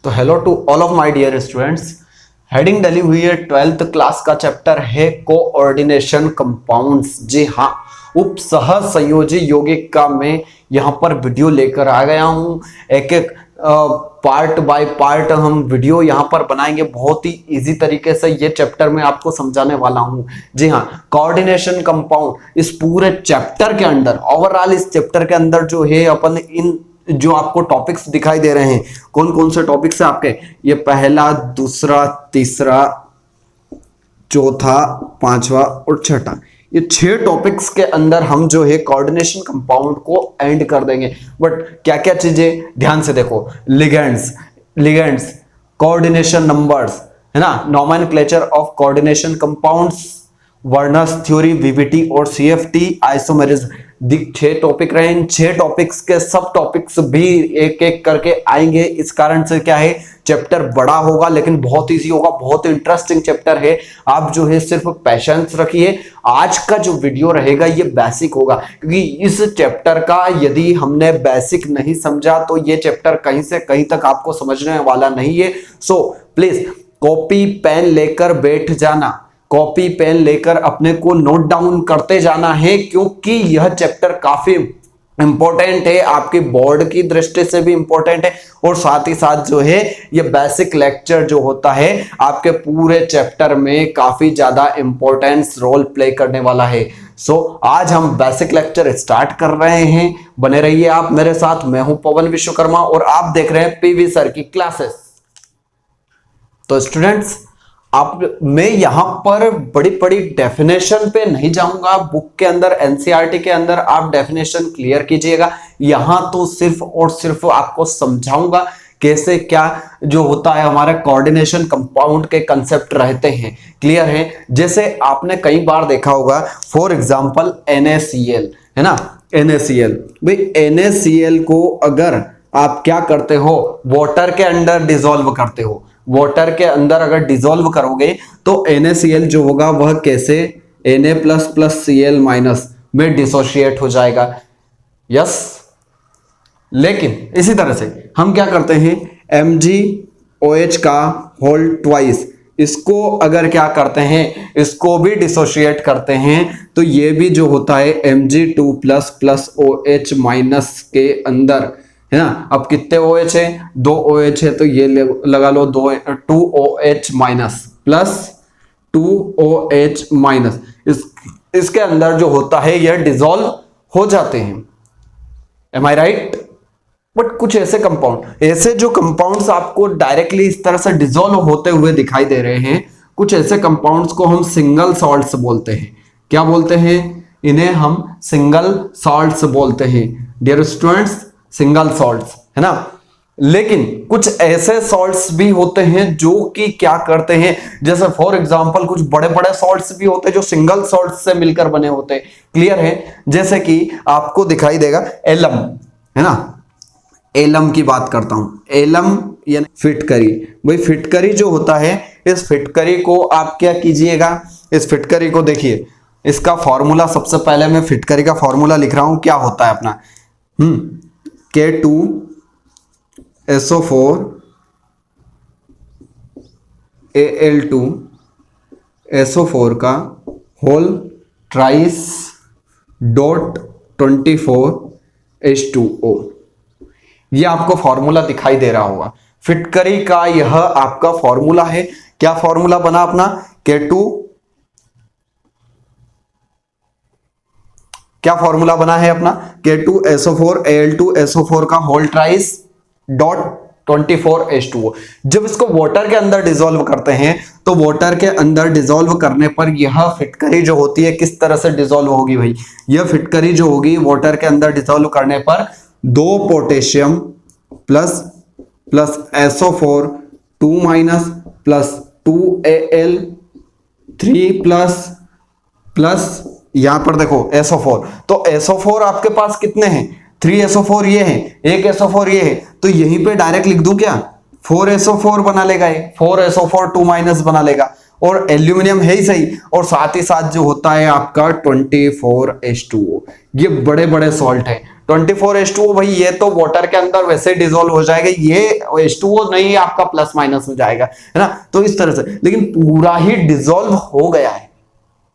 तो hello to all of my dear students. Heading डली हुई है 12th क्लास का चैप्टर है कोऑर्डिनेशन कंपाउंड्स। जी हाँ, उप सह संयोजी यौगिक का मैं यहाँ पर वीडियो लेकर आ गया हूँ। एक एक पार्ट बाय पार्ट हम वीडियो यहाँ पर बनाएंगे। बहुत ही इजी तरीके से ये चैप्टर में आपको समझाने वाला हूँ। जी हाँ, कोऑर्डिनेशन कंपाउंड इस पूरे चैप्टर के अंदर, ओवरऑल इस चैप्टर के अंदर जो है अपन इन जो आपको टॉपिक्स दिखाई दे रहे हैं, कौन कौन से टॉपिक्स है आपके, ये पहला, दूसरा, तीसरा, चौथा, पांचवा और छठा, ये 6 टॉपिक्स के अंदर हम जो है कोऑर्डिनेशन कंपाउंड को एंड कर देंगे। बट क्या क्या चीजें ध्यान से देखो, लिगेंड्स, कोऑर्डिनेशन नंबर्स, है ना, nomenclature of coordination compounds, Werner's theory, VBT और सीएफटी, आइसोमेरिज्म। 6 टॉपिक रहे। इन 6 टॉपिक्स के सब टॉपिक्स भी एक एक करके आएंगे। इस कारण से क्या है, चैप्टर बड़ा होगा लेकिन बहुत इजी होगा, बहुत इंटरेस्टिंग चैप्टर है। आप जो है सिर्फ पेशेंस रखिए। आज का जो वीडियो रहेगा ये बेसिक होगा, क्योंकि इस चैप्टर का यदि हमने बेसिक नहीं समझा तो ये चैप्टर कहीं से कहीं तक आपको समझने वाला नहीं है। सो प्लीज कॉपी पेन लेकर बैठ जाना, कॉपी पेन लेकर अपने को नोट डाउन करते जाना है, क्योंकि यह चैप्टर काफी इंपॉर्टेंट है, आपके बोर्ड की दृष्टि से भी इंपॉर्टेंट है और साथ ही साथ जो है ये बेसिक लेक्चर जो होता है आपके पूरे चैप्टर में काफी ज्यादा इंपॉर्टेंस रोल प्ले करने वाला है। सो आज हम बेसिक लेक्चर स्टार्ट कर रहे हैं। बने रहिए आप मेरे साथ। मैं हूं पवन विश्वकर्मा और आप देख रहे हैं पीवी सर की क्लासेस। तो स्टूडेंट्स, मैं यहां पर बड़ी बड़ी डेफिनेशन पे नहीं जाऊंगा। बुक के अंदर, एनसीईआरटी के अंदर आप डेफिनेशन क्लियर कीजिएगा। यहां तो सिर्फ और सिर्फ आपको समझाऊंगा कैसे क्या जो होता है हमारे कोऑर्डिनेशन कंपाउंड के कंसेप्ट रहते हैं। क्लियर है? जैसे आपने कई बार देखा होगा, फॉर एग्जांपल NaCl, है ना, NaCl। भाई NaCl को अगर आप क्या करते हो, वाटर के अंदर डिसॉल्व करते हो, वाटर के अंदर अगर डिसॉल्व करोगे तो NaCl जो होगा वह कैसे Na++Cl- में डिसोशिएट हो जाएगा। यस, लेकिन इसी तरह से हम क्या करते हैं, MgOH का होल ट्वाइस, इसको अगर क्या करते हैं, इसको भी डिसोशिएट करते हैं तो ये भी जो होता है Mg2++OH- के अंदर, है ना। अब कितने OH है, 2 OH है, तो ये लगा लो 2OH- प्लस 2OH-। इसके अंदर जो होता है यह डिसॉल्व हो जाते हैं। M I right? बट कुछ ऐसे कंपाउंड, ऐसे जो कंपाउंड्स आपको डायरेक्टली इस तरह से डिसॉल्व होते हुए दिखाई दे रहे हैं, कुछ ऐसे कंपाउंड्स को हम सिंगल सॉल्ट्स बोलते हैं। क्या बोलते हैं? इन्हें हम सिंगल सॉल्ट्स बोलते हैं डियर स्टूडेंट्स, सिंगल सॉल्ट्स, है ना। लेकिन कुछ ऐसे सॉल्ट्स भी होते हैं जो कि क्या करते हैं, जैसे फॉर एग्जांपल कुछ बड़े बड़े सॉल्ट्स भी होते हैं जो सिंगल सॉल्ट्स से मिलकर बने होते हैं। क्लियर है? जैसे कि आपको दिखाई देगा एलम, है ना, एलम की बात करता हूं। एलम यानी फिटकरी। भाई फिटकरी जो होता है, इस फिटकरी को आप क्या कीजिएगा, इस फिटकरी को देखिए, इसका फॉर्मूला सबसे पहले मैं फिटकरी का फॉर्मूला लिख रहा हूं। क्या होता है अपना, K2SO4 Al2SO4 का होल ट्राइस डॉट 24H2O। ये आपको फॉर्मूला दिखाई दे रहा होगा। फिटकरी का यह आपका फॉर्मूला है। क्या फॉर्मूला बना अपना, क्या फॉर्मूला बना है अपना, K2SO4 Al2SO4 का होल ट्राइस डॉट 24H2O। जब इसको वाटर के अंदर डिसॉल्व करते हैं तो वाटर के अंदर डिसॉल्व करने पर यह फिटकरी जो होती है किस तरह से डिसॉल्व होगी भाई, यह फिटकरी जो होगी वाटर के अंदर डिसॉल्व करने पर 2 potassium plus SO4 2- plus 2Al3 plus यहां पर देखो SO4, तो SO4 आपके पास कितने हैं, 3 SO4 ये है, 1 SO4 ये है, तो यहीं पे डायरेक्ट लिख दूं क्या, 4 SO4 बना लेगा, 4 SO4 2- बना लेगा। और एल्यूमिनियम है ही सही, और साथ ही साथ जो होता है आपका 24H2O। ये बड़े बड़े सॉल्ट है। 24H2O भाई ये तो वाटर के अंदर वैसे डिसॉल्व हो जाएगा, ये H2O नहीं आपका प्लस माइनस में जाएगा, है ना। तो इस तरह से, लेकिन पूरा ही डिसॉल्व हो गया है,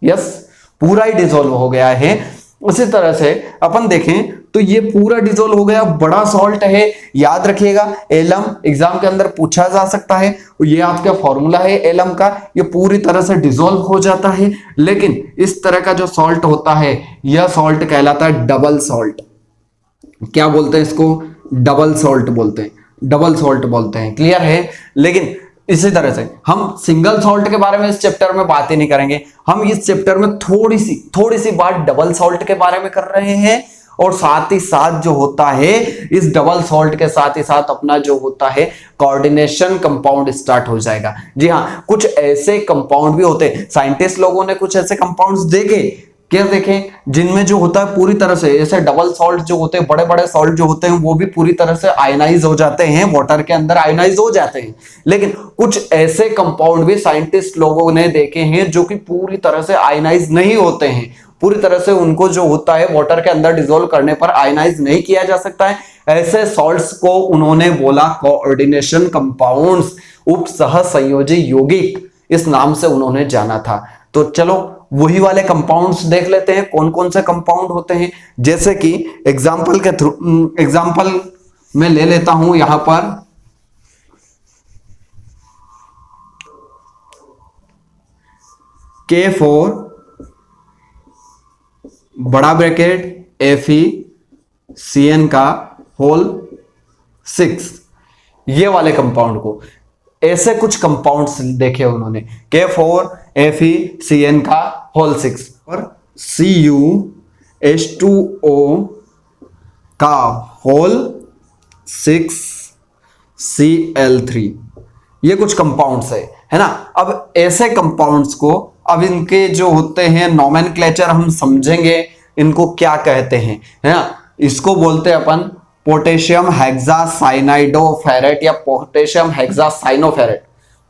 यस पूरा ही डिसॉल्व हो गया है। उसी तरह से अपन देखें तो ये पूरा डिसॉल्व हो गया, बड़ा सॉल्ट है, याद रखिएगा एलम एग्जाम के अंदर पूछा जा सकता है। ये आपका फॉर्मूला है एलम का, ये पूरी तरह से डिसॉल्व हो जाता है। लेकिन इस तरह का जो सॉल्ट होता है यह सॉल्ट कहलाता है डबल सॉल्ट। क्या बोलते हैं इसको? डबल सॉल्ट बोलते हैं, डबल सॉल्ट बोलते हैं, क्लियर है। लेकिन इसी तरह से हम सिंगल सॉल्ट के बारे में इस चैप्टर में बात ही नहीं करेंगे, हम इस चैप्टर में थोड़ी सी बात डबल सॉल्ट के बारे में कर रहे हैं। और साथ ही साथ जो होता है इस डबल सॉल्ट के साथ ही साथ अपना जो होता है कोऑर्डिनेशन कंपाउंड स्टार्ट हो जाएगा। जी हाँ, कुछ ऐसे कंपाउंड भी होते हैं, साइंटिस्ट लोगों ने कुछ ऐसे कंपाउंड्स देखे, क्या देखें, जिनमें जो होता है पूरी तरह से ऐसे डबल सॉल्ट जो होते हैं, बड़े बड़े सॉल्ट जो होते हैं वो भी पूरी तरह से आयनाइज हो जाते हैं, वाटर के अंदर आयनाइज हो जाते हैं। लेकिन कुछ ऐसे कंपाउंड भी साइंटिस्ट लोगों ने देखे हैं जो कि पूरी तरह से आयनाइज नहीं होते हैं, पूरी तरह से उनको जो होता है वाटर के अंदर डिसॉल्व करने पर आयनाइज नहीं किया जा सकता है। ऐसे सॉल्ट्स को उन्होंने बोला कोऑर्डिनेशन कंपाउंड्स, उपसह संयोजी यौगिक, इस नाम से उन्होंने जाना था। तो चलो वही वाले कंपाउंड्स देख लेते हैं, कौन कौन से कंपाउंड होते हैं। जैसे कि एग्जांपल के थ्रू एग्जांपल मैं ले लेता हूं यहां पर K4 बड़ा ब्रैकेट FeCN का होल 6, ये वाले कंपाउंड को, ऐसे कुछ कंपाउंड्स देखे उन्होंने, K4 FeCN का होल 6 और CuH2O का होल 6 Cl3, ये कुछ कंपाउंड्स है ना। अब ऐसे कंपाउंड्स को, अब इनके जो होते हैं नोमेनक्लेचर हम समझेंगे, इनको क्या कहते हैं, है ना। इसको बोलते हैं अपन पोटेशियम हेक्सासाइनाइडोफेरेट या पोटेशियम हेक्सासाइनोफेरेट,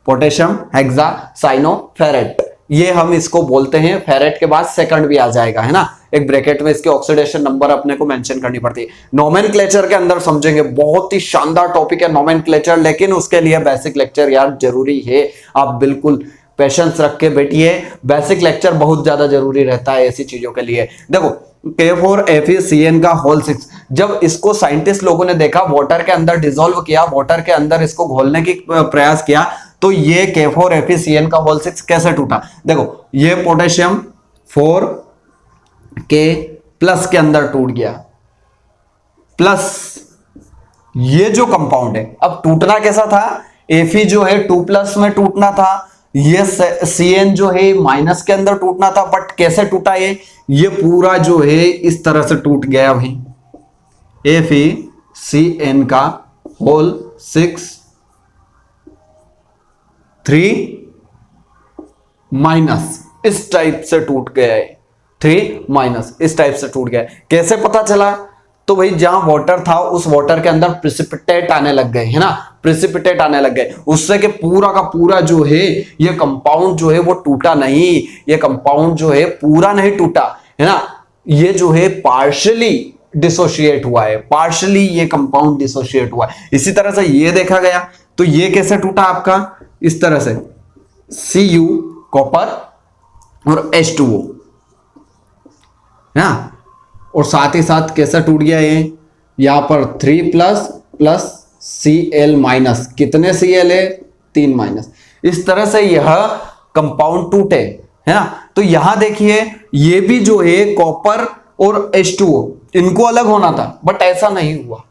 पोटेशियम हेक्सासाइनोफेरेट, ये हम इसको बोलते हैं। फेरेट के बाद सेकंड भी आ जाएगा, है ना, एक ब्रैकेट में इसके ऑक्सीडेशन नंबर अपने को मेंशन करनी पड़ती है। नोमेनक्लेचर के अंदर समझेंगे, बहुत ही शानदार टॉपिक है नोमेनक्लेचर, लेकिन उसके लिए बेसिक लेक्चर यार जरूरी है। आप बिल्कुल पेशेंस रख के बैठिए, बेसिक लेक्चर बहुत ज्यादा जरूरी रहता है ऐसी चीजों के लिए। देखो K4 FeCN का होल 6, जब इसको साइंटिस्ट लोगों ने देखा, वाटर के अंदर डिसॉल्व किया, वाटर के अंदर इसको घोलने की प्रयास किया, तो ये K4 FeCN का होल 6 कैसे टूटा। देखो ये पोटेशियम 4K प्लस के अंदर टूट गया, प्लस ये जो कंपाउंड है, अब टूटना कैसा था, Fe जो है 2+ में टूटना था, ये CN जो है माइनस के अंदर टूटना था। बट कैसे टूटा ये पूरा जो है इस तरह से टूट गया भाई, FeCN का होल 6 3 माइनस, इस टाइप से टूट गया है, 3 माइनस इस टाइप से टूट गया है। कैसे पता चला, तो भाई जहां वाटर था उस वाटर के अंदर प्रेसिपिटेट आने लग गए, है ना, प्रेसिपिटेट आने लग गए, उससे कि पूरा का पूरा जो है ये कंपाउंड जो है वो टूटा नहीं, ये कंपाउंड जो है पूरा नहीं टूटा, है ना, ये जो है पार्शियली डिसोशिएट हुआ है, पार्शियली ये कंपाउंड डिसोशिएट हुआ है। इसी तरह से ये देखा गया, तो ये कैसे टूटा आपका, इस तरह से Cu कॉपर और H2O, है ना, और साथ ही साथ कैसा टूट गया ये, यहां पर 3+ Cl माइनस, कितने Cl है, 3 माइनस, इस तरह से यह कंपाउंड टूटे, है ना। तो यहां देखिए ये भी जो है कॉपर और H2O इनको अलग होना था, बट ऐसा नहीं हुआ,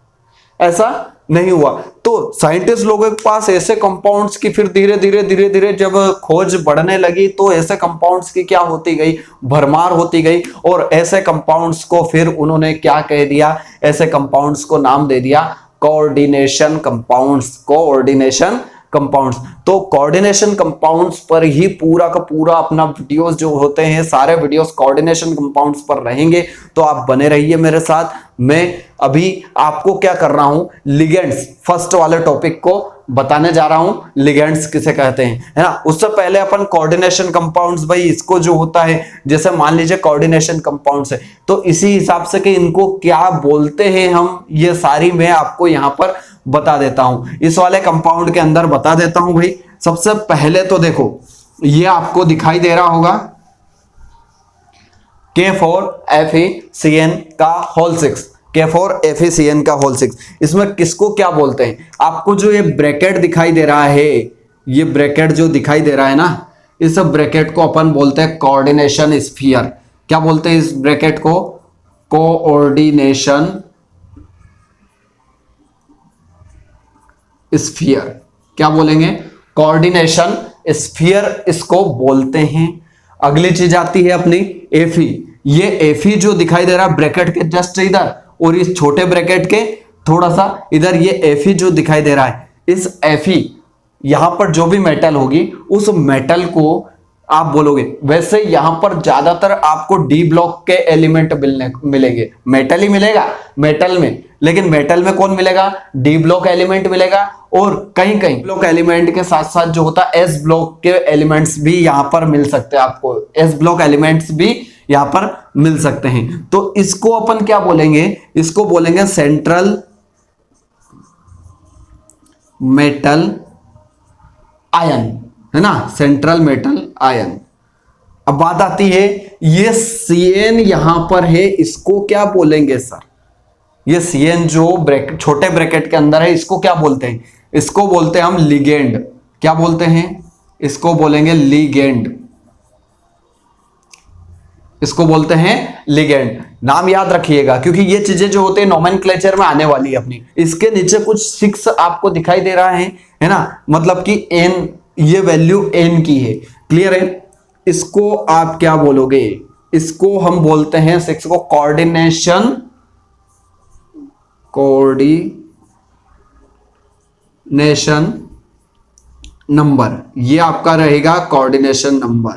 ऐसा नहीं हुआ। तो साइंटिस्ट लोगों के पास ऐसे कंपाउंड्स की फिर धीरे धीरे जब खोज बढ़ने लगी, तो ऐसे कंपाउंड्स की क्या होती गई, भरमार होती गई, और ऐसे कंपाउंड्स को फिर उन्होंने क्या कह दिया, ऐसे कंपाउंड्स को नाम दे दिया कोऑर्डिनेशन कंपाउंड्स, कोऑर्डिनेशन कंपाउंड्स। तो कोऑर्डिनेशन कंपाउंड्स पर ही पूरा का पूरा अपना वीडियोस जो होते हैं, सारे वीडियोस कोऑर्डिनेशन कंपाउंड्स पर रहेंगे। तो आप बने रहिए मेरे साथ। मैं अभी आपको क्या कर रहा हूं, लिगेंड्स फर्स्ट वाले टॉपिक को बताने जा रहा हूं, लिगेंड्स किसे कहते हैं, है ना। उससे पहले अपन कोऑर्डिनेशन कंपाउंड्स, भाई इसको जो होता है, जैसे मान लीजिए कोऑर्डिनेशन कंपाउंड्स है, तो इसी हिसाब से कि इनको क्या बोलते हैं हम, ये सारी मैं आपको यहां पर बता देता हूं। इस वाले कंपाउंड के अंदर बता देता हूं भाई। सबसे पहले तो देखो, ये आपको दिखाई दे रहा होगा K4FeCN का होल 6, K4FeCN का होल 6। इसमें किसको क्या बोलते हैं, आपको जो ये ब्रैकेट दिखाई दे रहा है, ये ब्रैकेट जो दिखाई दे रहा है ना, इस ब्रैकेट को अपन बोलते हैं कोऑर्डिनेशन स्फीयर। क्या बोलते हैं इस ब्रैकेट को, कोऑर्डिनेशन स्फीयर। क्या बोलेंगे, कोऑर्डिनेशन स्फीयर इसको बोलते हैं। अगली चीज आती है अपनी एफी। ये एफी जो दिखाई दे रहा है ब्रैकेट के जस्ट इधर, और इस छोटे ब्रैकेट के थोड़ा सा इधर, ये एफी जो दिखाई दे रहा है, इस एफी यहां पर जो भी मेटल होगी, उस मेटल को आप बोलोगे। वैसे यहां पर ज्यादातर आपको डी ब्लॉक के एलिमेंट मिलेंगे, मेटल ही मिलेगा मेटल में, लेकिन मेटल में कौन मिलेगा, डी ब्लॉक एलिमेंट मिलेगा। और कहीं कहीं ब्लॉक एलिमेंट के साथ साथ जो होता है एस ब्लॉक के एलिमेंट्स भी यहां पर मिल सकते हैं, आपको एस ब्लॉक एलिमेंट्स भी यहां पर मिल सकते हैं। तो इसको अपन क्या बोलेंगे, इसको बोलेंगे सेंट्रल मेटल आयन, है ना, सेंट्रल मेटल आयन। अब बात आती है, ये CN यहां पर है, इसको क्या बोलेंगे सर, ये CN जो ब्रैकेट छोटे ब्रैकेट के अंदर है, इसको क्या बोलते हैं, इसको बोलते हैं हम लिगेंड। क्या बोलते हैं, इसको बोलेंगे लिगेंड, इसको बोलते हैं लिगेंड। नाम याद रखिएगा, क्योंकि ये चीजें जो होते हैं नोमेनक्लेचर में आने वाली है अपनी। इसके नीचे कुछ 6 आपको दिखाई दे रहा है ना, मतलब कि n, ये वैल्यू n की है, क्लियर है। इसको आप क्या बोलोगे, इसको हम बोलते हैं 6 को कोऑर्डिनेशन नंबर। ये आपका रहेगा कोऑर्डिनेशन नंबर,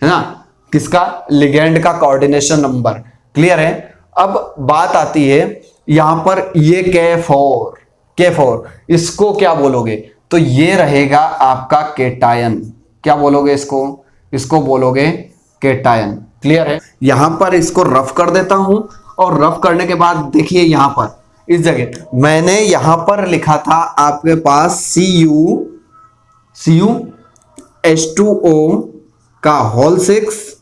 है ना, किसका, लिगेंड का कोऑर्डिनेशन नंबर, क्लियर है। अब बात आती है यहां पर, ये K4, इसको क्या बोलोगे, तो ये रहेगा आपका केटायन। क्या बोलोगे इसको, इसको बोलोगे केटायन, क्लियर है। यहां पर इसको रफ कर देता हूं, और रफ करने के बाद देखिए यहां पर इस जगह मैंने यहां पर लिखा था आपके पास CuH2O का होल 6,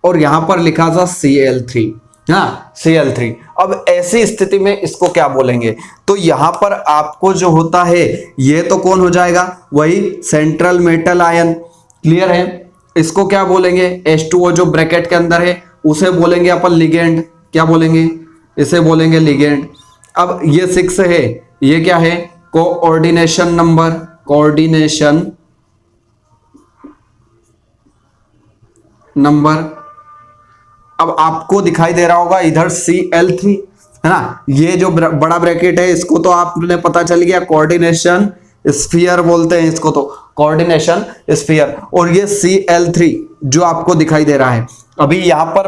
और यहां पर लिखा था Cl3, हाँ Cl3। अब ऐसी स्थिति में इसको क्या बोलेंगे, तो यहां पर आपको जो होता है, ये तो कौन हो जाएगा, वही सेंट्रल मेटल आयन, क्लियर है। इसको क्या बोलेंगे, H2O जो ब्रैकेट के अंदर है, उसे बोलेंगे अपन लिगेंड। क्या बोलेंगे, इसे बोलेंगे लिगेंड। अब ये 6 है, ये क्या है, कोऑर्डिनेशन नंबर, कोऑर्डिनेशन नंबर। अब आपको दिखाई दे रहा होगा इधर Cl3, है ना, ये जो बड़ा ब्रैकेट है, इसको तो आपने पता चल गया कोऑर्डिनेशन स्फीयर बोलते हैं इसको, तो कोऑर्डिनेशन स्फीयर। और ये Cl3 जो आपको दिखाई दे रहा है, अभी यहां पर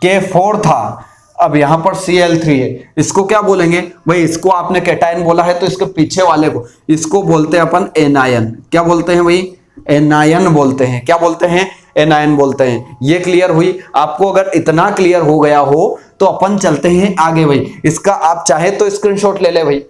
K4 था, अब यहां पर Cl3 है, इसको क्या बोलेंगे भाई, इसको आपने कैटायन बोला है, तो इसके पीछे वाले को, इसको बोलते हैं अपन एनायन। क्या बोलते हैं भाई, एनायन बोलते हैं। क्या बोलते हैं, एनायन बोलते हैं। ये क्लियर हुई आपको, अगर इतना क्लियर हो गया हो तो अपन चलते हैं आगे भाई। इसका आप चाहे तो स्क्रीनशॉट ले ले भाई।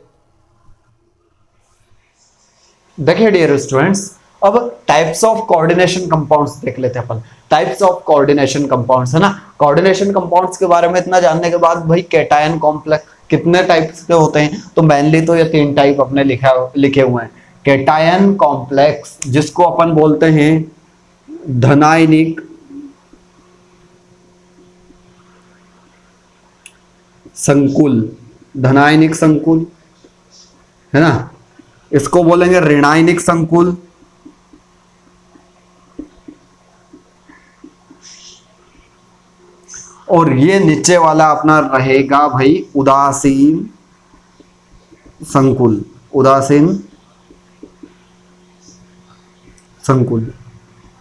देखिए डियर स्टूडेंट्स, अब टाइप्स ऑफ कोऑर्डिनेशन कंपाउंड्स देख लेते हैं अपन। टाइप्स ऑफ कोऑर्डिनेशन कंपाउंड्स, है ना। कोऑर्डिनेशन कंपाउंड्स के बारे में इतना जानने के बाद भाई, कैटायन कॉम्प्लेक्स कितने टाइप्स के होते हैं, तो मेनली तो ये 3 टाइप अपने लिखे हुए हैं। कैटायन कॉम्प्लेक्स, जिसको अपन बोलते हैं धनायनिक संकुल, धनायनिक संकुल, है ना। इसको बोलेंगे ऋणायनिक संकुल, और ये नीचे वाला अपना रहेगा भाई उदासीन संकुल, उदासीन संकुल,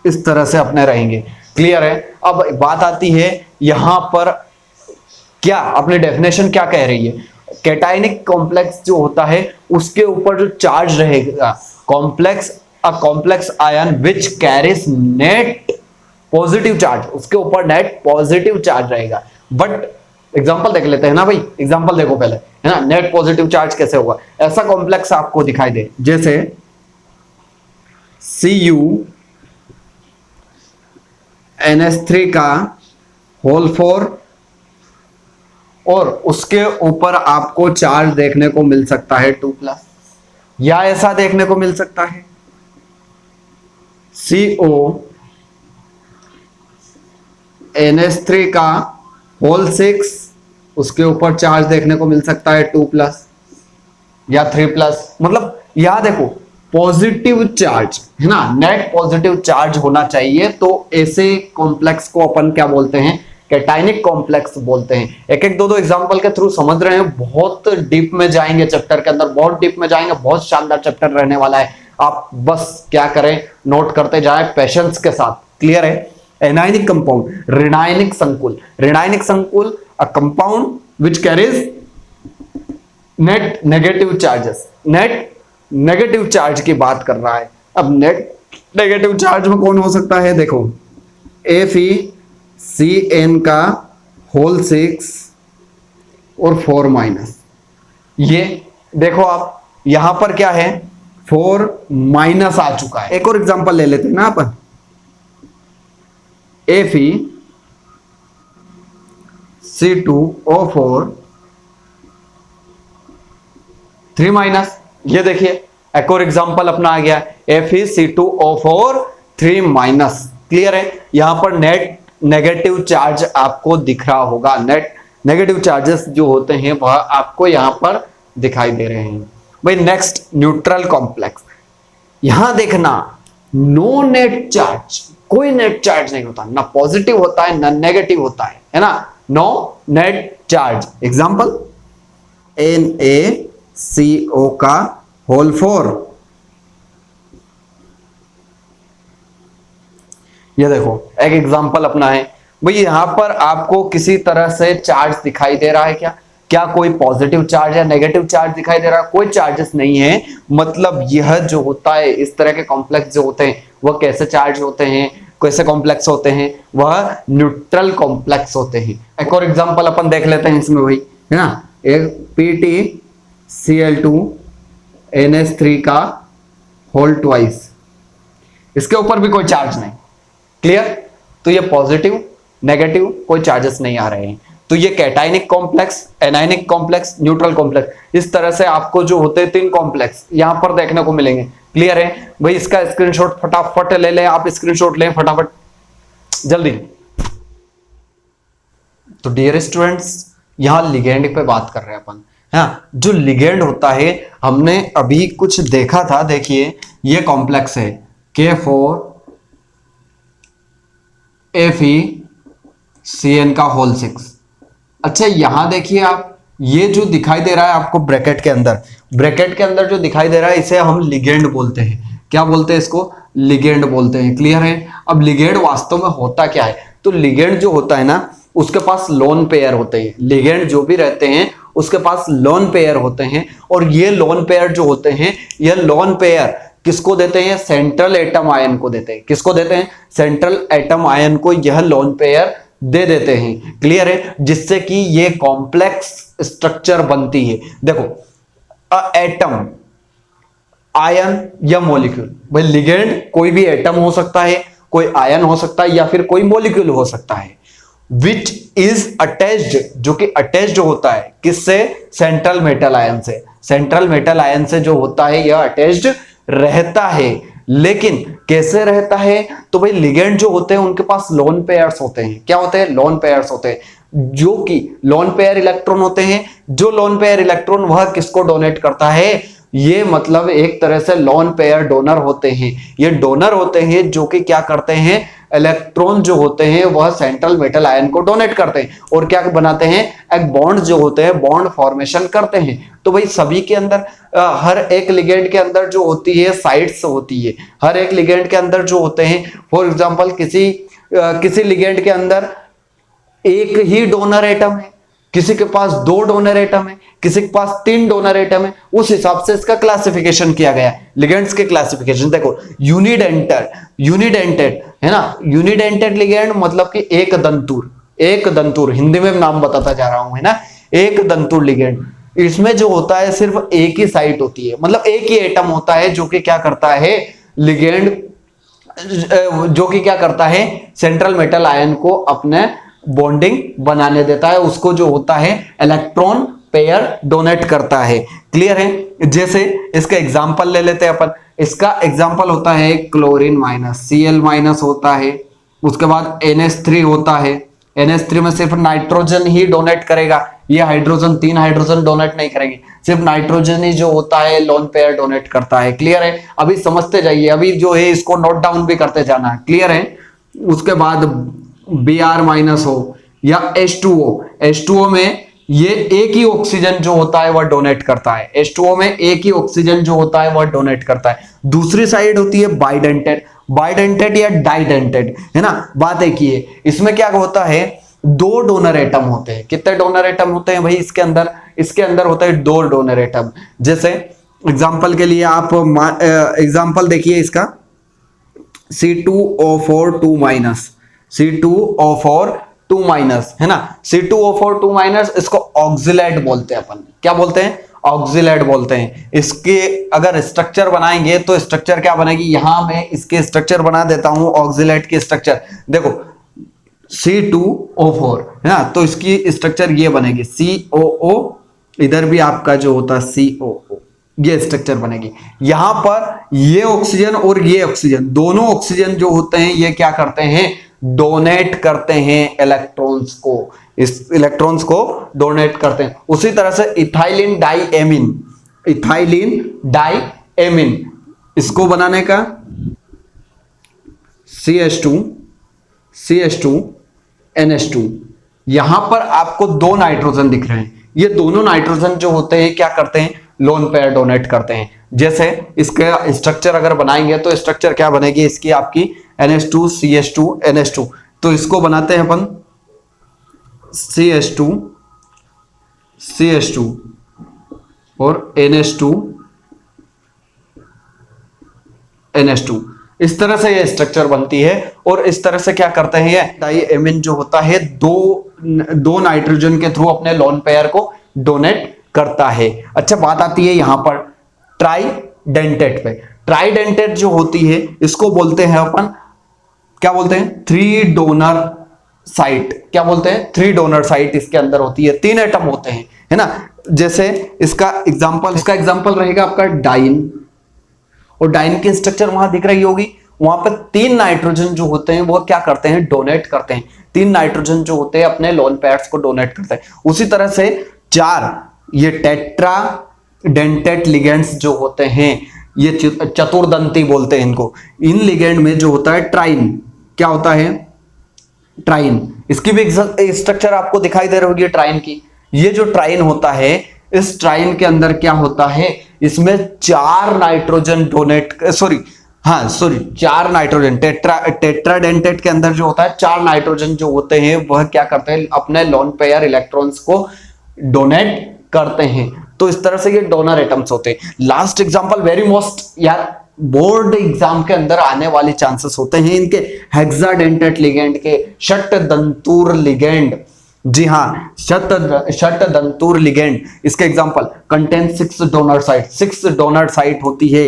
इस तरह से अपने रहेंगे। क्लियर है। अब बात आती है यहां पर क्या अपनी डेफिनेशन क्या कह रही है, कैटायनिक कॉम्प्लेक्स जो होता है उसके ऊपर जो चार्ज रहेगा, complex ion which carries net positive charge, उसके ऊपर नेट पॉजिटिव चार्ज रहेगा। बट एग्जांपल देख लेते हैं ना भाई, एग्जांपल देखो पहले, है ना, नेट पॉजिटिव चार्ज कैसे होगा। ऐसा कॉम्प्लेक्स आपको दिखाई दे जैसे CuNH3 का होल 4 और उसके ऊपर आपको चार्ज देखने को मिल सकता है 2+, या ऐसा देखने को मिल सकता है CONH3 का होल 6, उसके ऊपर चार्ज देखने को मिल सकता है 2+ या 3+। मतलब यहां देखो पॉजिटिव चार्ज है ना, नेट पॉजिटिव चार्ज होना चाहिए। तो ऐसे कॉम्प्लेक्स को अपन क्या बोलते हैं, कैटायनिक कॉम्प्लेक्स बोलते हैं। एक एक दो एग्जांपल के थ्रू समझ रहे हैं, बहुत डीप में जाएंगे चैप्टर के अंदर, बहुत डीप में जाएंगे, बहुत शानदार चैप्टर रहने वाला है। आप बस क्या करें, नोट करते जाएं पेशेंस के साथ। क्लियर है। एनायनिक कंपाउंड, ऋणायनिक संकुल, ऋणायनिक संकुल a compound which carries net negative charges, net negative charge की बात कर रहा है। अब नेट नेगेटिव चार्ज में कौन हो सकता है, देखो FeCN का होल 6 और 4-। ये देखो आप यहां पर क्या है, 4- आ चुका है। एक और एग्जांपल ले लेते हैं ना अपन, FeC2O4 3-। ये देखिए एक और एग्जांपल अपना आ गया, FeC2O4 3-। क्लियर है। यहां पर नेट नेगेटिव चार्ज आपको दिख रहा होगा, नेट नेगेटिव चार्जेस जो होते हैं वह आपको यहां पर दिखाई दे रहे हैं। भाई नेक्स्ट न्यूट्रल कॉम्प्लेक्स, यहां देखना नो नेट चार्ज, कोई नेट चार्ज नहीं होता, ना पॉजिटिव होता है ना नेगेटिव होता है ना, no net charge. Example NaCO का होल 4, ये देखो एक एग्जांपल अपना है। भाई यहां पर आपको किसी तरह से चार्ज दिखाई दे रहा है क्या, क्या कोई पॉजिटिव चार्ज या नेगेटिव चार्ज दिखाई दे रहा है, कोई चार्जेस नहीं है। मतलब यह जो होता है, इस तरह के कॉम्प्लेक्स जो होते हैं वह कैसे चार्ज होते हैं, कैसे कॉम्प्लेक्स होते हैं, वह न्यूट्रल कॉम्प्लेक्स होते हैं। एक और एग्जांपल अपन देख लेते हैं इसमें भाई, है ना, एक PtCl2NH3 का होल 2, इसके ऊपर भी कोई चार्ज नहीं। क्लियर। तो ये पॉजिटिव नेगेटिव कोई चार्जेस नहीं आ रहे हैं। तो ये cationic complex, anionic complex, neutral complex, इस तरह से आपको जो होते हैं 3 कॉम्प्लेक्स यहां पर देखने को मिलेंगे। क्लियर है भाई। इसका स्क्रीनशॉट फटाफट ले लें, आप स्क्रीनशॉट लें फटाफट जल्दी। तो डियर स्टूडेंट्स यहां लिगेंड पे बात कर रहे हैं अपन। हाँ, जो लिगेंड होता है हमने अभी कुछ देखा था, देखिए ये कॉम्प्लेक्स है K4FeCN का होल 6। अच्छा यहां देखिए आप, ये जो दिखाई दे रहा है आपको ब्रैकेट के अंदर, ब्रैकेट के अंदर जो दिखाई दे रहा है इसे हम लिगेंड बोलते हैं। क्या बोलते हैं इसको, लिगेंड बोलते हैं। क्लियर है। अब लिगेंड वास्तव में होता क्या है, तो लिगेंड जो होता है ना उसके पास लोन पेयर होते हैं। लिगेंड जो भी रहते हैं उसके पास लोन पेयर होते हैं, और ये लोन पेयर जो होते हैं, यह लोन पेयर किसको देते हैं, सेंट्रल एटम आयन को देते हैं। किसको देते हैं, सेंट्रल एटम आयन को यह लोन पेयर दे देते हैं। क्लियर है। जिससे कि ये कॉम्प्लेक्स स्ट्रक्चर बनती है। देखो एटम, आयन या मॉलिक्यूल, भाई लिगेंड कोई भी एटम हो सकता है, कोई आयन हो सकता है, या फिर कोई मॉलिक्यूल हो सकता है। विच इज अटैच्ड, जो कि अटैच्ड होता है किससे, सेंट्रल मेटल आयन से। सेंट्रल मेटल आयन से जो होता है यह अटैच्ड रहता है। लेकिन कैसे रहता है, तो भाई लिगेंड जो होते हैं उनके पास लोन पेयर्स होते हैं। क्या होते हैं, लोन पेयर्स होते हैं, जो कि लोन पेयर इलेक्ट्रॉन होते हैं। जो लोन पेयर इलेक्ट्रॉन वह किसको डोनेट करता है, ये मतलब एक तरह से लोन पेयर डोनर होते हैं। ये डोनर होते हैं जो कि क्या करते हैं, इलेक्ट्रॉन जो होते हैं वह सेंट्रल मेटल आयन को डोनेट करते हैं और क्या बनाते हैं, एक बॉन्ड जो होते हैं बॉन्ड फॉर्मेशन करते हैं। तो भाई सभी के अंदर हर एक लिगेंड के अंदर जो होती है साइट्स होती है, हर एक लिगेंड के अंदर जो होते हैं, फॉर एग्जांपल किसी लिगेंड के अंदर एक ही डोनर एटम है, किसी के पास 2 डोनर एटम है, किसी के पास 3 डोनर एटम है, उस हिसाब से इसका क्लासिफिकेशन किया गया है। लिगेंड्स के क्लासिफिकेशन देखो, यूनिडेंटेड है ना, यूनिडेंटेड लिगेंड मतलब कि एक दंतुर हिंदी में नाम बताता जा रहा हूं है ना, एक दंतुर लिगेंड। इसमें जो होता है सिर्फ एक ही साइट होती है, मतलब एक ही एटम होता है जो कि क्या करता है, लिगेंड जो कि क्या करता है, सेंट्रल मेटल आयन को अपने बॉन्डिंग बनाने देता है, उसको जो होता है इलेक्ट्रॉन पेयर डोनेट करता है। क्लियर है। जैसे इसका एग्जांपल ले लेते हैं अपन, इसका एग्जांपल होता है क्लोरीन माइनस, Cl माइनस होता है, उसके बाद NH3 होता है, NH3 में सिर्फ नाइट्रोजन ही डोनेट करेगा, ये हाइड्रोजन 3 हाइड्रोजन डोनेट नहीं करेंगे, सिर्फ नाइट्रोजन ही जो होता है लोन पेयर डोनेट करता है। क्लियर है। अभी समझते जाइए, अभी जो है इसको नोट डाउन भी करते जाना है। क्लियर है। उसके बाद Br माइनस हो या H2O में ये एक ही ऑक्सीजन जो होता है वह डोनेट करता है, H2O में एक ही ऑक्सीजन जो होता है वह डोनेट करता है। दूसरी साइड होती है बाइडेंटेड या डाइडेंटेड, है ना, बात एक ही है। इसमें क्या होता है, 2 डोनर एटम होते हैं। कितने डोनर एटम होते हैं भाई इसके अंदर होता है 2 डोनर एटम। जैसे एग्जांपल के लिए आप एग्जांपल देखिए इसका, C2O4 2 माइनस, C2O4 2 माइनस, है ना, C2O4 2 माइनस, इसको ऑक्सिलेट बोलते हैं अपन। क्या बोलते हैं, ऑक्सिलेट बोलते हैं। इसके अगर स्ट्रक्चर बनाएंगे तो स्ट्रक्चर क्या बनेगी, यहां मैं इसके स्ट्रक्चर बना देता हूं, ऑक्सिलेट की स्ट्रक्चर देखो, C2O4 है ना, तो इसकी स्ट्रक्चर ये बनेगी COO, इधर भी आपका जो होता है COO, ये स्ट्रक्चर बनेगी। यहां पर ये ऑक्सीजन और ये ऑक्सीजन, दोनों ऑक्सीजन जो होते हैं ये क्या करते हैं, डोनेट करते हैं इलेक्ट्रॉन्स को, इस इलेक्ट्रॉन्स को डोनेट करते हैं। उसी तरह से इथाइलिन डाइएमीन, इसको बनाने का CH2 NH2, यहां पर आपको 2 नाइट्रोजन दिख रहे हैं, ये दोनों नाइट्रोजन जो होते हैं क्या करते हैं, लोन पेयर डोनेट करते हैं। जैसे इसका स्ट्रक्चर अगर बनाएंगे तो स्ट्रक्चर क्या बनेगी इसकी, आपकी NH2 CH2 NH2, तो इसको बनाते हैं अपन CH2 और NH2, इस तरह से ये स्ट्रक्चर बनती है। और इस तरह से क्या करते हैं, ये डाइएमीन जो होता है दो नाइट्रोजन के थ्रू अपने लोन पेयर को डोनेट करता है। अच्छा, बात आती है यहां पर ट्राइडेंटेट पे। ट्राइडेंटेट जो होती है इसको बोलते हैं अपन, क्या बोलते हैं, 3 डोनर साइट। क्या बोलते हैं, 3 डोनर साइट इसके अंदर होती है, 3 एटम होते हैं, है ना। जैसे इसका एग्जांपल रहेगा आपका डाइन, और डाइन की स्ट्रक्चर वहां दिख रही होगी, वहां पर 3 नाइट्रोजन जो होते हैं वो क्या करते हैं, डोनेट करते हैं। 3 नाइट्रोजन जो होते हैं अपने लोन पेयर्स को डोनेट करते हैं। उसी तरह से 4 ये टेट्रा डेंटेट लिगेंड्स जो होते हैं, ये चतुर्दंती बोलते हैं इनको। इन लिगेंड में जो होता है ट्राइन, क्या होता है, ट्राइन, इसकी भी स्ट्रक्चर आपको दिखाई दे रही होगी ट्राइन की। ये जो ट्राइन होता है, इस ट्राइन के अंदर क्या होता है, इसमें 4 नाइट्रोजन चार नाइट्रोजन, टेट्राडेंटेट के अंदर जो होता है 4 नाइट्रोजन जो होते हैं वह क्या करते हैं, अपने लोन पेयर इलेक्ट्रॉन्स को डोनेट करते हैं। तो इस तरह से ये डोनर एटम्स होते हैं। लास्ट एग्जांपल वेरी मोस्ट यार बोर्ड एग्जाम के अंदर आने वाले चांसेस होते हैं इनके, हेक्साडेंटेट लिगेंड के, षटदंतुर लिगेंड। जी हाँ, षटदंतुर लिगेंड, इसके example contain 6 donor site. 6 donor site होती है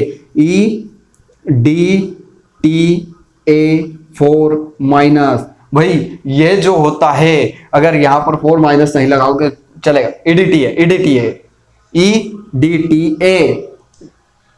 EDTA4 माइनस। भाई ये जो होता है, अगर यहां पर 4 माइनस नहीं लगाओगे चलेगा, EDTA।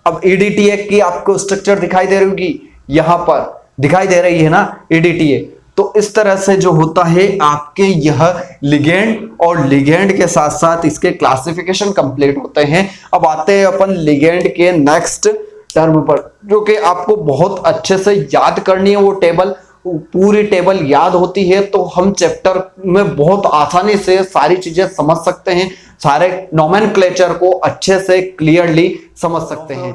अब EDTA की आपको स्ट्रक्चर दिखाई दे रही होगी, यहां पर दिखाई दे रही है ना EDTA। तो इस तरह से जो होता है आपके यह लिगेंड, और लिगेंड के साथ साथ इसके क्लासिफिकेशन कंप्लीट होते हैं। अब आते हैं अपन लिगेंड के नेक्स्ट टर्म पर, जो कि आपको बहुत अच्छे से याद करनी है वो टेबल, पूरी टेबल याद होती है तो हम चैप्टर में बहुत आसानी से सारी चीजें समझ सकते हैं, सारे नोमेनक्लेचर को अच्छे से क्लियरली समझ सकते हैं।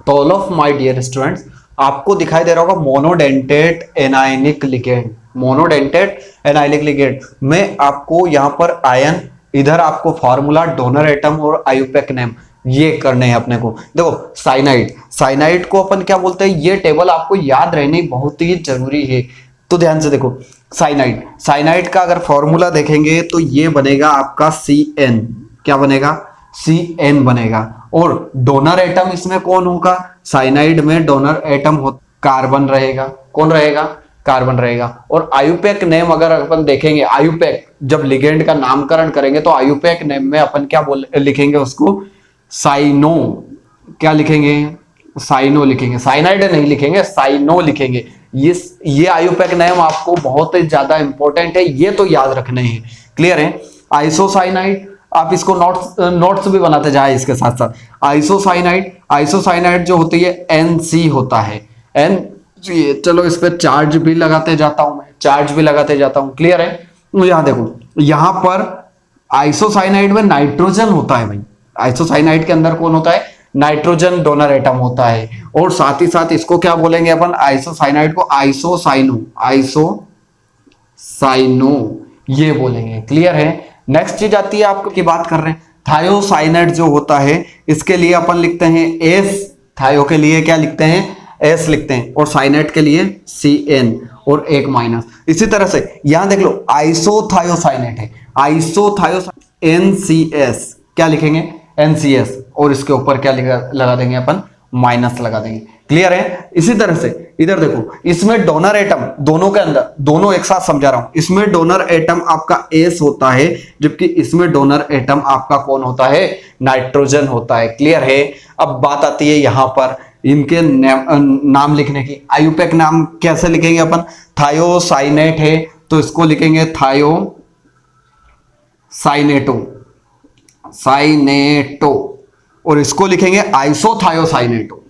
तो all of my dear students, आपको दिखाई दे रहा होगा monodentate anionic ligand, monodentate anionic ligand में आपको यहां पर आयन, इधर आपको फार्मूला, डोनर एटम और आयुपेक नेम ये करने हैं अपने को। देखो साइनाइड, साइनाइड को अपन क्या बोलते हैं, ये टेबल आपको याद रहनी बहुत ही जरूरी है। तो ध्यान से देखो, साइनाइड, साइनाइड का अगर फॉर्मूला देखेंगे तो ये बनेगा आपका CN, क्या बनेगा, CN बनेगा। और डोनर एटम इसमें कौन होगा, साइनाइड में डोनर एटम हो, कार्बन रहेगा, कौन रहेगा, कार्बन रहेगा। और आयुपेक नेम अगर अपन देखेंगे, आयुपेक जब लिगेंड का नामकरण करेंगे तो आयुपेक नेम में अपन क्या लिखेंगे उसको, साइनो, क्या लिखेंगे, साइनो लिखेंगे, साइनाइड नहीं लिखेंगे, साइनो लिखेंगे। ये आयुपेक नेम आपको बहुत ही ज्यादा इंपॉर्टेंट है, ये तो याद रखने हैं। क्लियर है। आइसोसाइनाइड, आप इसको नोट्स भी बनाते जाए इसके साथ साथ। आइसोसाइनाइड, आइसोसाइनाइड जो होती है NC होता है, चलो इस पे चार्ज भी लगाते जाता हूं मैं, चार्ज भी लगाते जाता हूं। क्लियर है। यहां देखो, यहां पर आइसोसाइनाइड में नाइट्रोजन होता है भाई, आइसोसाइनाइड के अंदर कौन होता है, नाइट्रोजन डोनर एटम होता है। और साथ ही साथ इसको क्या बोलेंगे अपन, आइसोसाइनाइड को आइसोसाइनो, आइसोसाइनो ये बोलेंगे। क्लियर है। नेक्स्ट चीज आती है, आपकी बात कर रहे हैं थायोसाइनाइड जो होता है, इसके लिए अपन लिखते हैं S, थायो के लिए क्या लिखते हैं, S लिखते हैं, और साइनाइड के लिए CN और एक माइनस। इसी तरह से यहां देख लो, आइसोथायोसाइनेट है, आइसोथायोसाइनेट NCS, क्या लिखेंगे, NCS, और इसके ऊपर क्या लगा देंगे अपन, माइनस लगा देंगे। क्लियर है। इसी तरह से इधर देखो, इसमें डोनर एटम, दोनों के अंदर, दोनों एक साथ समझा रहा हूं, इसमें डोनर एटम आपका S होता है, जबकि इसमें डोनर एटम आपका कौन होता है, नाइट्रोजन होता है। क्लियर है। अब बात आती है यहां पर इनके नाम लिखने की। आयुपेक नाम कैसे लिखेंगे अपन, थायोसाइनेट है तो इसको लिखेंगे थायोसाइनेटो, साइनेटो, और इसको लिखेंगे आइसोथायोसाइनेटो,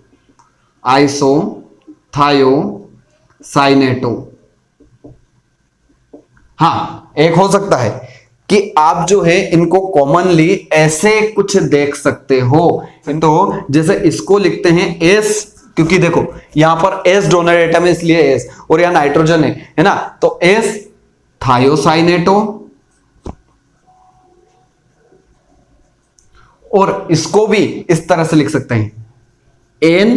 आइसोथायोसाइनेटो। हाँ, एक हो सकता है कि आप जो है इनको कॉमनली ऐसे कुछ देख सकते हो, तो जैसे इसको लिखते हैं S, क्योंकि देखो यहां पर S डोनर एटम है इसलिए S, और यहां नाइट्रोजन है ना, तो S थायोसाइनेटो, और इसको भी इस तरह से लिख सकते हैं N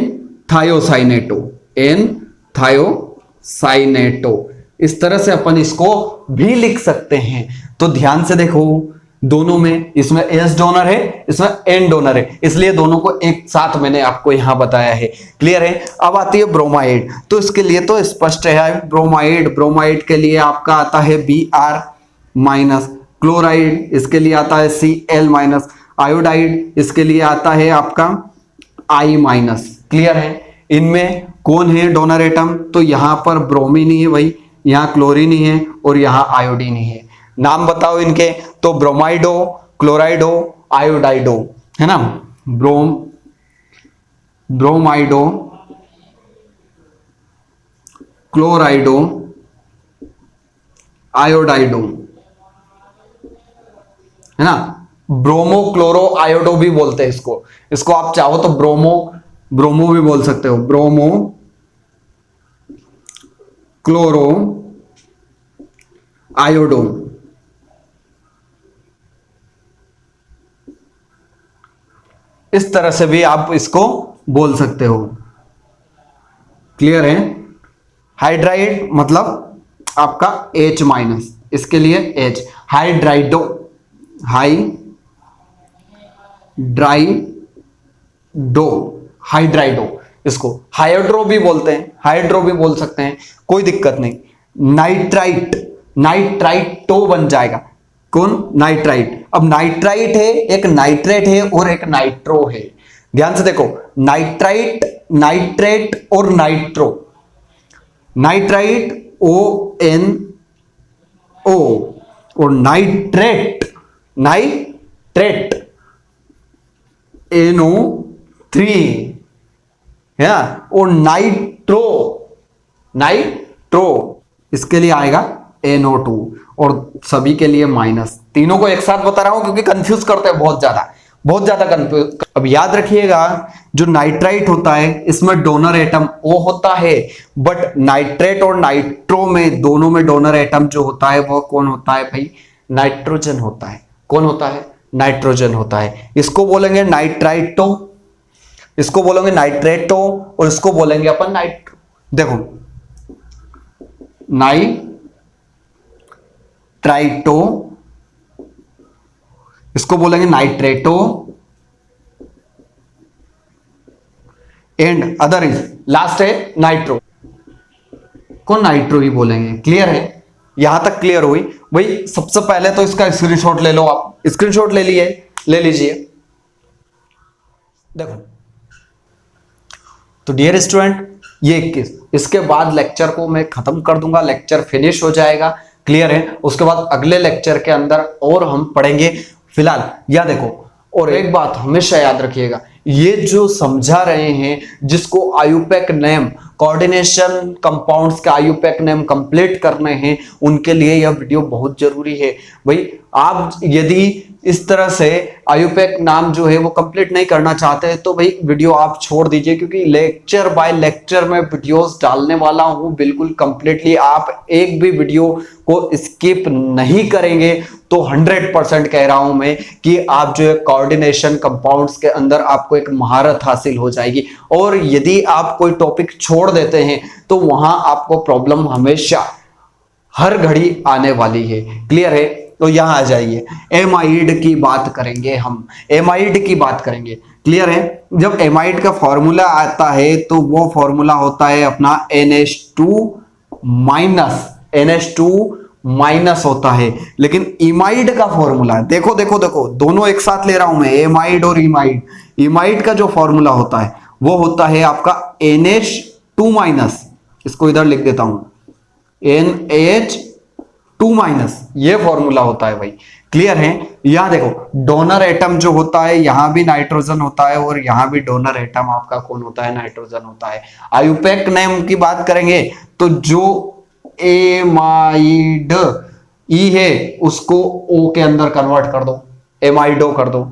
थायोसाइनेटो, N थायोसाइनेटो, इस तरह से अपन इसको भी लिख सकते हैं। तो ध्यान से देखो, दोनों में, इसमें S डोनर है, इसमें N डोनर है, इसलिए दोनों को एक साथ मैंने आपको यहां बताया है। क्लियर है। अब आती है ब्रोमाइड, तो इसके लिए तो स्पष्ट है, ब्रोमाइड, ब्रोमाइड के लिए आपका आता है Br माइनस, क्लोराइड इसके लिए आता है Cl माइनस, आयोडाइड इसके लिए आता है आपका I माइनस। क्लियर है। इनमें कौन है डोनर एटम, तो यहां पर ब्रोमीन ही है भाई, यहां क्लोरीन ही है, और यहां आयोडीन ही है। नाम बताओ इनके, तो ब्रोमाइडो, क्लोराइडो, आयोडाइडो, है ना, ब्रोमाइडो, क्लोराइडो, आयोडाइडो, है ना। ब्रोमो क्लोरो आयोडो भी बोलते हैं इसको आप चाहो तो ब्रोमो भी बोल सकते हो, ब्रोमो क्लोरो आयोडो। इस तरह से भी आप इसको बोल सकते हो। क्लियर है। हाइड्राइड मतलब आपका H माइनस, इसके लिए H, हाइड्राइडो, हाइड्राइडो, इसको हाइड्रो भी बोलते हैं, हाइड्रो भी बोल सकते हैं, कोई दिक्कत नहीं। नाइट्राइटो बन जाएगा, कौन, नाइट्राइट। अब नाइट्राइट है, एक नाइट्रेट है और एक नाइट्रो है। ध्यान से देखो, नाइट्राइट, नाइट्रेट और नाइट्रो। नाइट्राइट ONO और नाइट्रेट NO3 है ना, और नाइट्रो, इसके लिए आएगा NO2 और सभी के लिए माइनस। तीनों को एक साथ बता रहा हूं क्योंकि कंफ्यूज करते हैं बहुत ज्यादा कंफ्यूज। अब याद रखिएगा जो नाइट्राइट होता है इसमें डोनर एटम O होता है, बट नाइट्रेट और नाइट्रो में दोनों में डोनर एटम जो होता है वो कौन होता है भाई? नाइट्रोजन होता है। कौन होता है? नाइट्रोजन होता है। इसको बोलेंगे नाइट्राइटो, इसको बोलेंगे नाइट्रेटो और इसको बोलेंगे अपन नाइट्रो। देखो नाइट्राइटो, इसको बोलेंगे नाइट्रेटो एंड अदर इज लास्ट है नाइट्रो, को नाइट्रो ही बोलेंगे। क्लियर है? यहां तक क्लियर हुई भाई? सबसे पहले तो इसका स्क्रीनशॉट ले लो आप। स्क्रीनशॉट ले लीजिए। देखो तो डियर स्टूडेंट ये 21, इसके बाद लेक्चर को मैं खत्म कर दूंगा, लेक्चर फिनिश हो जाएगा। क्लियर है? उसके बाद अगले लेक्चर के अंदर और हम पढ़ेंगे। फिलहाल या देखो, और एक बात हमेशा याद रखिएगा, ये जो समझा रहे हैं जिसको आयुपैक नेम कोऑर्डिनेशन कंपाउंड्स का आयुपैक नेम कंप्लीट करने हैं उनके लिए यह वीडियो बहुत जरूरी है भाई। आप यदि इस तरह से आयुपैक नाम जो है वो कंप्लीट नहीं करना चाहते हैं तो भाई वीडियो आप छोड़ दीजिए, क्योंकि लेक्चर बाय लेक्चर में वीडियोस डालने वाला हूं बिल्कुल कंप्लीटली। आप एक भी वीडियो को स्किप नहीं करेंगे तो 100% कह रहा हूं मैं कि आप जो है कोऑर्डिनेशन कंपाउंड्स के अंदर आपको एक महारत हासिल हो जाएगी। और यदि आप कोई टॉपिक छोड़ देते हैं तो वहां आपको प्रॉब्लम हमेशा हर घड़ी आने वाली है। क्लियर है? तो यहां आ जाइए, एमाइड की बात करेंगे हम, एमाइड की बात करेंगे। क्लियर है? जब एमाइड का फॉर्मूला आता है तो वो फॉर्मूला होता है अपना NH2 माइनस होता है। लेकिन इमाइड का फॉर्मूला देखो दोनों एक साथ ले रहा हूं मैं, एमाइड और इमाइड। इमाइड का जो फॉर्मूला होता है वो होता है आपका NH2 माइनस, इसको इधर लिख देता हूं NH2 माइनस, ये फॉर्मूला होता है भाई। क्लियर है? यहां देखो डोनर एटम जो होता है यहां भी नाइट्रोजन होता है और यहां भी डोनर एटम आपका कौन होता है? नाइट्रोजन होता है। आयुपैक नेम की बात करेंगे तो जो एमाइड ई है उसको O के अंदर कन्वर्ट कर दो, एमाइडो कर दो।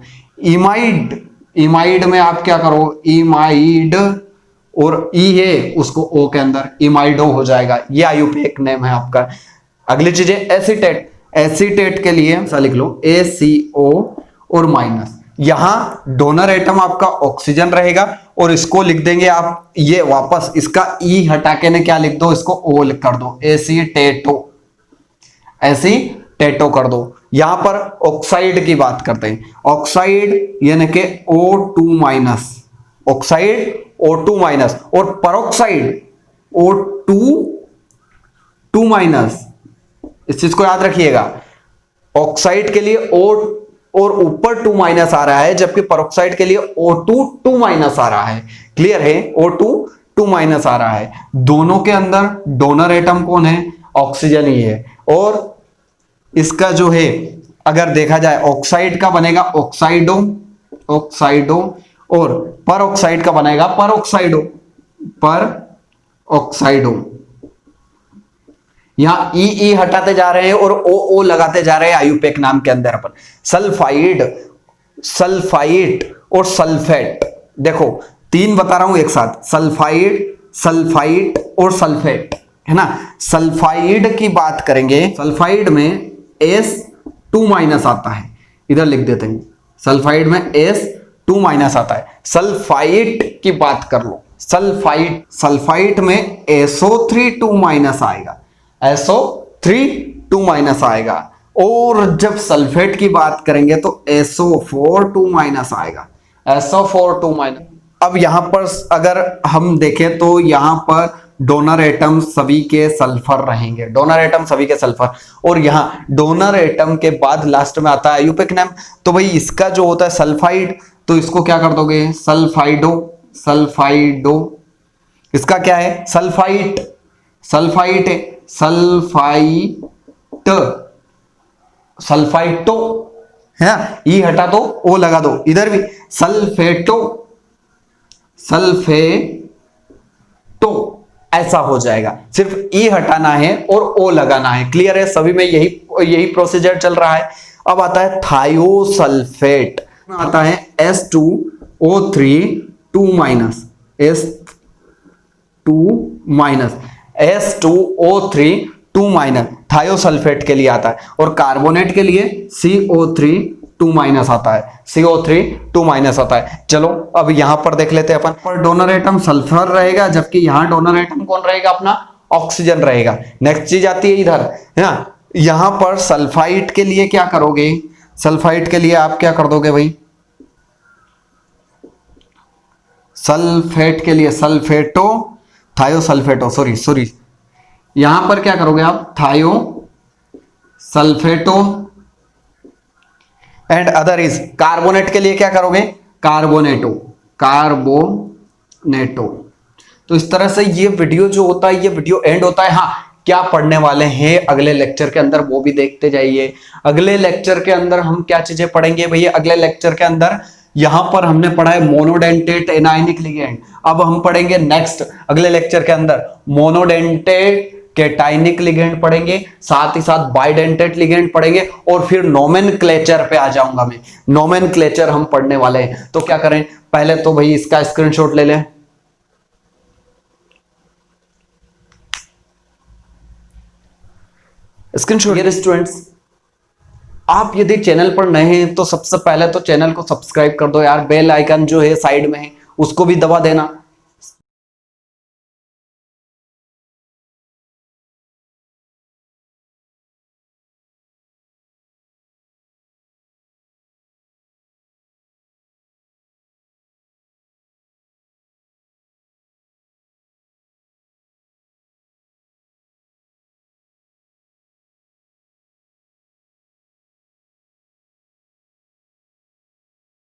इमाइड में आप क्या करो? इमाइड, और ई है उसको O के अंदर इमाइडो हो जाएगा। ये आयुपैक नेम है आपका। अगली चीज है एसीटेट। एसीटेट के लिए ऐसा लिख लो ACO और माइनस। यहां डोनर एटम आपका ऑक्सीजन रहेगा और इसको लिख देंगे आप, ये वापस इसका ई हटा के ने क्या लिख दो? इसको O लिख कर दो, एसीटेटो कर दो। यहां पर ऑक्साइड की बात करते हैं। ऑक्साइड यानी कि O2 minus, oxide O2 minus, और परोक्साइड O2 माइनस। इस चीज को याद रखिएगा, ऑक्साइड के लिए O और ऊपर 2 माइनस आ रहा है, जबकि परोक्साइड के लिए O2 2 माइनस आ रहा है। क्लियर है? O2 2 माइनस आ रहा है। दोनों के अंदर डोनर एटम कौन है? ऑक्सीजन ही है। और इसका जो है अगर देखा जाए ऑक्साइड का बनेगा ऑक्साइडो, और पर ऑक्साइड का बनेगा पर यहां ई हटाते जा रहे हैं और ओ लगाते जा रहे हैं आयुपैक नाम के अंदर अपन। सल्फाइड और सल्फेट, देखो 3 बता रहा हूं एक साथ, सल्फाइड और सल्फेट, है ना। सल्फाइड की बात करेंगे, सल्फाइड में S2 माइनस आता है, इधर लिख देते हैं। सल्फाइड में S2 माइनस आता है। सल्फाइड की बात कर लो, सल्फाइड में SO3 2 माइनस आएगा, SO3 2 माइनस आएगा। और जब सल्फेट की बात करेंगे तो SO4 2 माइनस आएगा, SO4 2 माइनस। अब यहां पर अगर हम देखें तो यहां पर डोनर एटम सभी के सल्फर रहेंगे, डोनर एटम सभी के सल्फर। और यहां डोनर एटम के बाद लास्ट में आता है आयुपैक नेम। तो भाई इसका जो होता है सल्फाइड, तो इसको क्या कर दोगे? सल्फाइडो। इसका क्या है? सल्फाइट सल्फाइटो है ना। ई हटा दो, ओ लगा दो। इधर भी सल्फेटो, ऐसा हो जाएगा। सिर्फ ई हटाना है और ओ लगाना है। क्लियर है? सभी में यही प्रोसीजर चल रहा है। अब आता है थायोसल्फेट, आता है S2O3 2 minus S2O3 2 minus thiosulphate के लिए आता है, और कार्बोनेट के लिए CO3 2 माइनस आता है, CO3 2 माइनस आता है। चलो अब यहां पर देख लेते हैं अपन। पर डोनर एटम सल्फर रहेगा, जबकि यहां डोनर एटम कौन रहेगा? अपना ऑक्सीजन रहेगा। नेक्स्ट चीज आती है इधर, है ना, यहां पर सल्फाइड के लिए क्या करोगे? सल्फाइड के लिए आप क्या कर दोगे भाई? सल्फेट के लिए सल्फेटो थायोसल्फेटो, सॉरी यहां पर क्या करोगे आप? थायो सल्फेटो एंड अदर इज। कार्बोनेट के लिए क्या करोगे? कार्बोनेटो। तो इस तरह से ये वीडियो जो होता है, ये वीडियो एंड होता है। हाँ, क्या पढ़ने वाले हैं अगले लेक्चर के अंदर वो भी देखते जाइए। अगले लेक्चर के अंदर हम क्या चीजें पढ़ेंगे भैया? अगले लेक्चर के अंदर यहां पर हमने पढ़ा है मोनोडेंटेट एनायनिक लिगेंड। अब हम पढ़ेंगे नेक्स्ट अगले लेक्चर के अंदर मोनोडेंटेट कैटायनिक लिगेंड पढ़ेंगे, साथ ही साथ बाइडेंटेट लिगेंड पढ़ेंगे, और फिर नोमेनक्लेचर पे आ जाऊंगा मैं। नोमेनक्लेचर हम पढ़ने वाले हैं। तो क्या करें? पहले तो भाई इसका स्क्रीनशॉट ले लें। स्क्रीनशॉट। स्टूडेंट्स, आप यदि चैनल पर नए हैं तो सबसे पहले तो चैनल को सब्सक्राइब कर दो यार। बेल आइकन जो है साइड में है उसको भी दबा देना,